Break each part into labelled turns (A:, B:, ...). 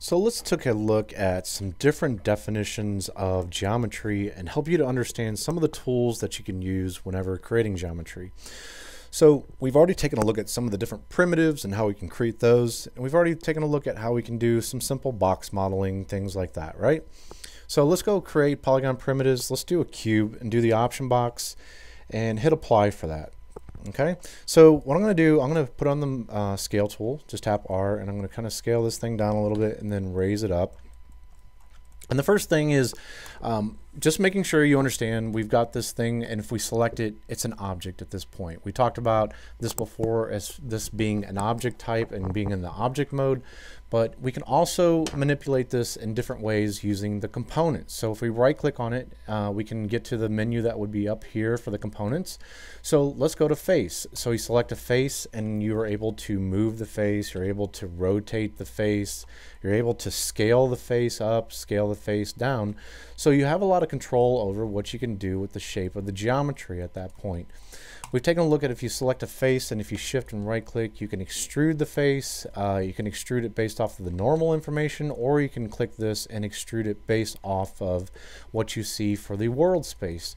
A: So let's take a look at some different definitions of geometry and help you to understand some of the tools that you can use whenever creating geometry. So we've already taken a look at some of the different primitives and how we can create those. And we've already taken a look at how we can do some simple box modeling, things like that, right? So let's go create polygon primitives. Let's do a cube and do the option box and hit apply for that. Okay, so what I'm going to do, I'm going to put on the scale tool, just tap R, and I'm going to kind of scale this thing down a little bit and then raise it up. And the first thing is just making sure you understand we've got this thing, and if we select it, it's an object at this point. We talked about this before as this being an object type and being in the object mode, but we can also manipulate this in different ways using the components. So if we right click on it, we can get to the menu that would be up here for the components. So let's go to face. So you select a face and you are able to move the face, you're able to rotate the face, you're able to scale the face up, scale the face down. So you have a lot of control over what you can do with the shape of the geometry at that point. We've taken a look at if you select a face and if you shift and right click, you can extrude the face. You can extrude it based off of the normal information, or you can click this and extrude it based off of what you see for the world space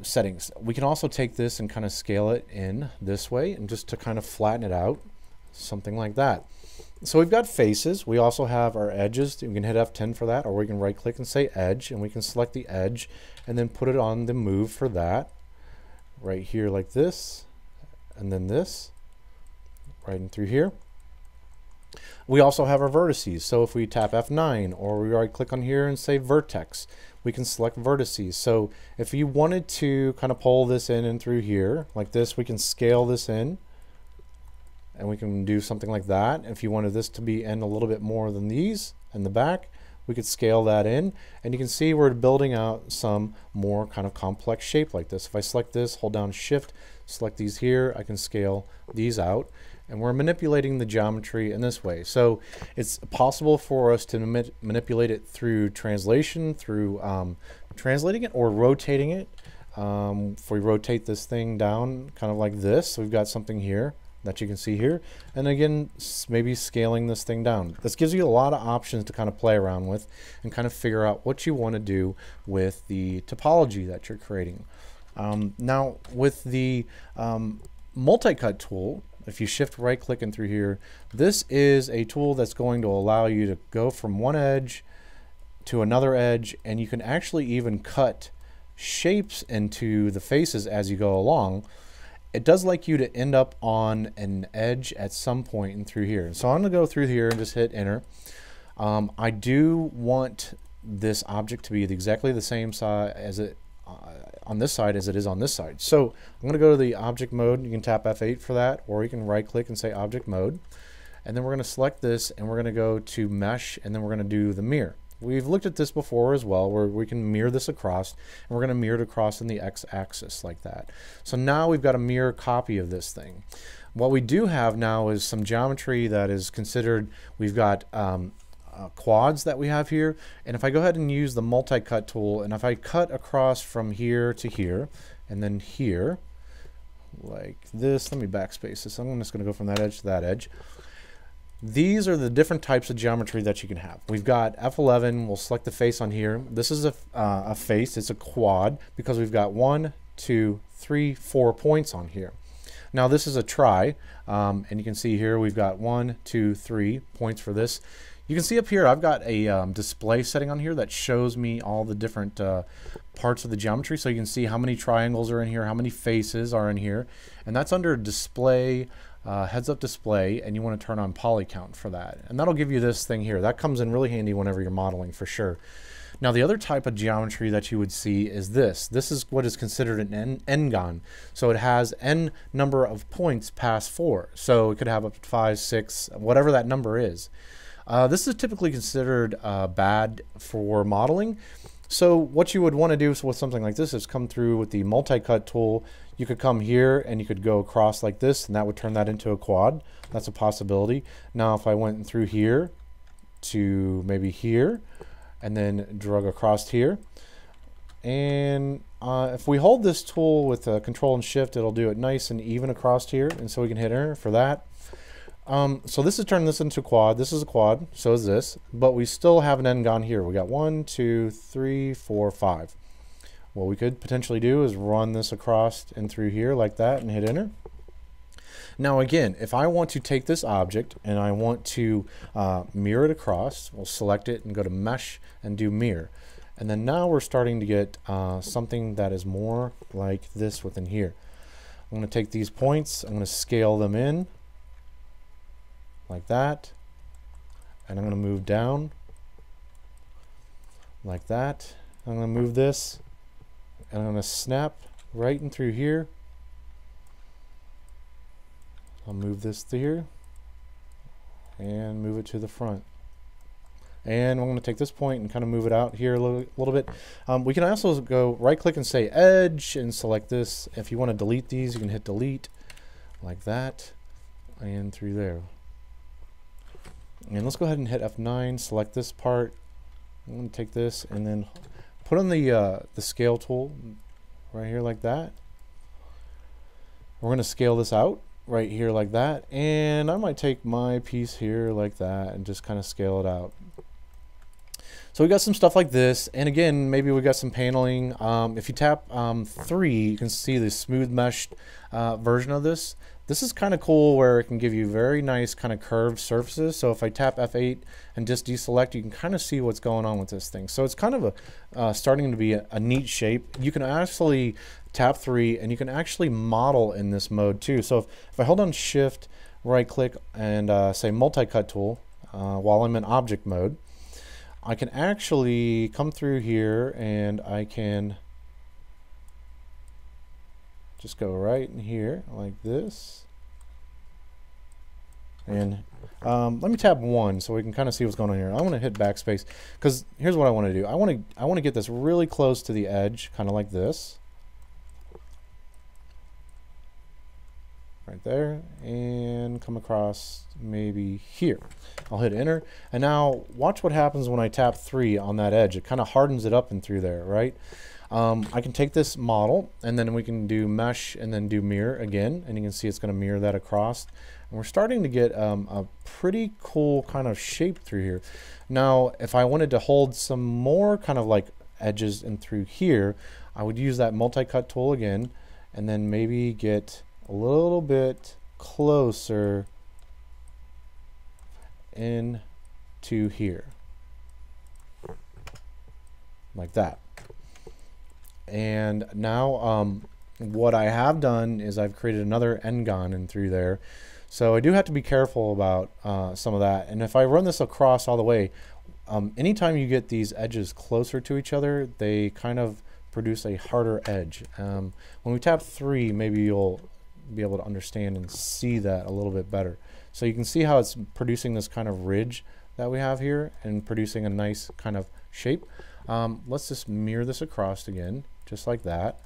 A: settings. We can also take this and kind of scale it in this way and just to kind of flatten it out, something like that. So we've got faces. We also have our edges. We can hit F10 for that, or we can right click and say edge, and we can select the edge and then put it on the move for that. Right here like this, and then this, right in through here. We also have our vertices. So if we tap F9 or we right click on here and say vertex, we can select vertices. So if you wanted to kind of pull this in and through here like this, we can scale this in and we can do something like that. If you wanted this to be in a little bit more than these in the back, we could scale that in, and you can see we're building out some more kind of complex shape like this. If I select this, hold down shift, select these here, I can scale these out, and we're manipulating the geometry in this way. So it's possible for us to manipulate it through translation, through translating it or rotating it. If we rotate this thing down kind of like this, so we've got something here that you can see here, and again maybe scaling this thing down. This gives you a lot of options to kind of play around with and kind of figure out what you want to do with the topology that you're creating. Now with the multi-cut tool, if you shift right click in through here, this is a tool that's going to allow you to go from one edge to another edge, and you can actually even cut shapes into the faces as you go along. It does like you to end up on an edge at some point in through here. So I'm going to go through here and just hit enter. I do want this object to be exactly the same size as it on this side as it is on this side. So I'm going to go to the object mode. You can tap F8 for that, or you can right click and say object mode. And then we're going to select this and we're going to go to mesh, and then we're going to do the mirror. We've looked at this before as well, where we can mirror this across, and we're going to mirror it across in the x-axis like that. So now we've got a mirror copy of this thing. What we do have now is some geometry that is considered, we've got quads that we have here, and if I go ahead and use the multi-cut tool, and if I cut across from here to here, and then here, like this, let me backspace this. I'm just going to go from that edge to that edge. These are the different types of geometry that you can have. We've got F11, we'll select the face on here. This is a face, it's a quad, because we've got 1, 2, 3, 4 points on here. Now this is a try, and you can see here we've got 1, 2, 3 points for this. You can see up here I've got a display setting on here that shows me all the different parts of the geometry, so you can see how many triangles are in here, how many faces are in here, and that's under display, heads-up display, and you want to turn on poly count for that, and that'll give you this thing here. That comes in really handy whenever you're modeling for sure. Now the other type of geometry that you would see is this. This is what is considered an n-gon. So it has n number of points past 4. So it could have up to 5, 6, whatever that number is. This is typically considered bad for modeling. So what you would want to do with something like this is come through with the multi-cut tool. You could come here and you could go across like this, and that would turn that into a quad. That's a possibility. Now if I went through here to maybe here and then drug across here, and if we hold this tool with control and shift, it'll do it nice and even across here, and so we can hit enter for that. So this is turning this into a quad. This is a quad, so is this, but we still have an n-gon here. We got 1, 2, 3, 4, 5. What we could potentially do is run this across and through here like that and hit enter. Now again, if I want to take this object and I want to mirror it across, we'll select it and go to mesh and do mirror. And then now we're starting to get something that is more like this within here. I'm going to take these points, I'm going to scale them in like that, and I'm going to move down like that. I'm going to move this, and I'm going to snap right in through here. I'll move this through here and move it to the front. And I'm going to take this point and kind of move it out here a little bit. We can also go right click and say edge and select this. If you want to delete these, you can hit delete like that and through there. And let's go ahead and hit F9, select this part. I'm going to take this and then put on the scale tool right here like that. We're going to scale this out right here like that, and I might take my piece here like that and just kind of scale it out. So we got some stuff like this, and again, maybe we got some paneling. If you tap 3, you can see the smooth meshed version of this. This is kind of cool where it can give you very nice kind of curved surfaces. So if I tap F8 and just deselect, you can kind of see what's going on with this thing. So it's kind of starting to be a neat shape. You can actually tap 3 and you can actually model in this mode too. So if I hold on shift, right click and say multi-cut tool while I'm in object mode, I can actually come through here and I can just go right in here like this. And let me tap 1 so we can kind of see what's going on here. I want to hit backspace because here's what I want to do. I want to get this really close to the edge, kind of like this. Right there, and come across maybe here. I'll hit enter, and now watch what happens when I tap 3 on that edge. It kind of hardens it up and through there, right? I can take this model and then we can do mesh and then do mirror again, and you can see it's going to mirror that across. And we're starting to get a pretty cool kind of shape through here. Now, if I wanted to hold some more kind of like edges in through here, I would use that multi-cut tool again, and then maybe get a little bit closer into here, like that. And now what I have done is I've created another n-gon in through there. So I do have to be careful about some of that. And if I run this across all the way, anytime you get these edges closer to each other, they kind of produce a harder edge. When we tap 3, maybe you'll be able to understand and see that a little bit better. So you can see how it's producing this kind of ridge that we have here and producing a nice kind of shape. Let's just mirror this across again, just like that.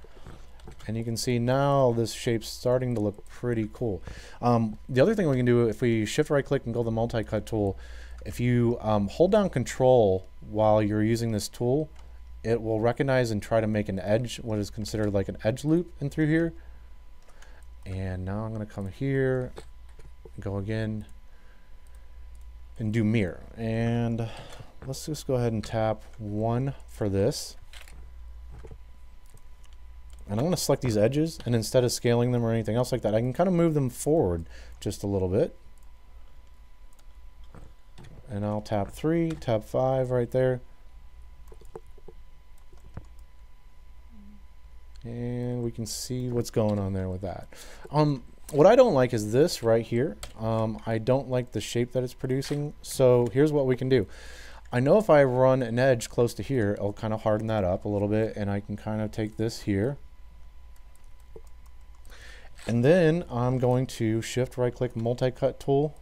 A: And you can see now this shape's starting to look pretty cool. The other thing we can do, if we shift right click and go to the multi-cut tool, if you hold down control while you're using this tool, it will recognize and try to make an edge, what is considered like an edge loop in through here. And now I'm going to come here, go again, and do mirror. And let's just go ahead and tap 1 for this. And I'm going to select these edges, and instead of scaling them or anything else like that, I can kind of move them forward just a little bit. And I'll tap 3, tap 5 right there. And we can see what's going on there with that. What I don't like is this right here. I don't like the shape that it's producing. So here's what we can do. I know if I run an edge close to here, it'll kind of harden that up a little bit, and I can kind of take this here. And then I'm going to shift right click multi-cut tool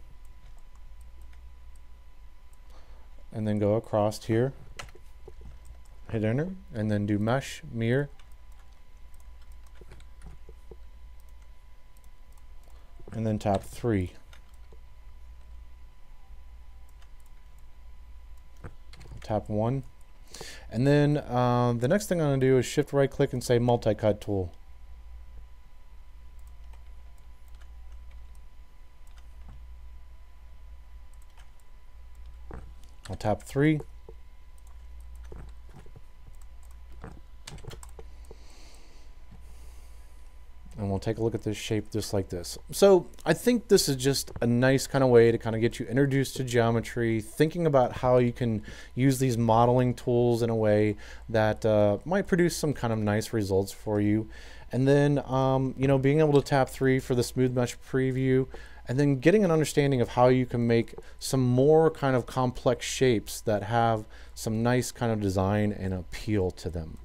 A: and then go across here, hit enter, and then do mesh, mirror. And then tap 3. Tap 1. And then the next thing I'm going to do is shift right click and say multi-cut tool. I'll tap 3. And we'll take a look at this shape just like this. So I think this is just a nice kind of way to kind of get you introduced to geometry, thinking about how you can use these modeling tools in a way that might produce some kind of nice results for you. And then, you know, being able to tap 3 for the smooth mesh preview, and then getting an understanding of how you can make some more kind of complex shapes that have some nice kind of design and appeal to them.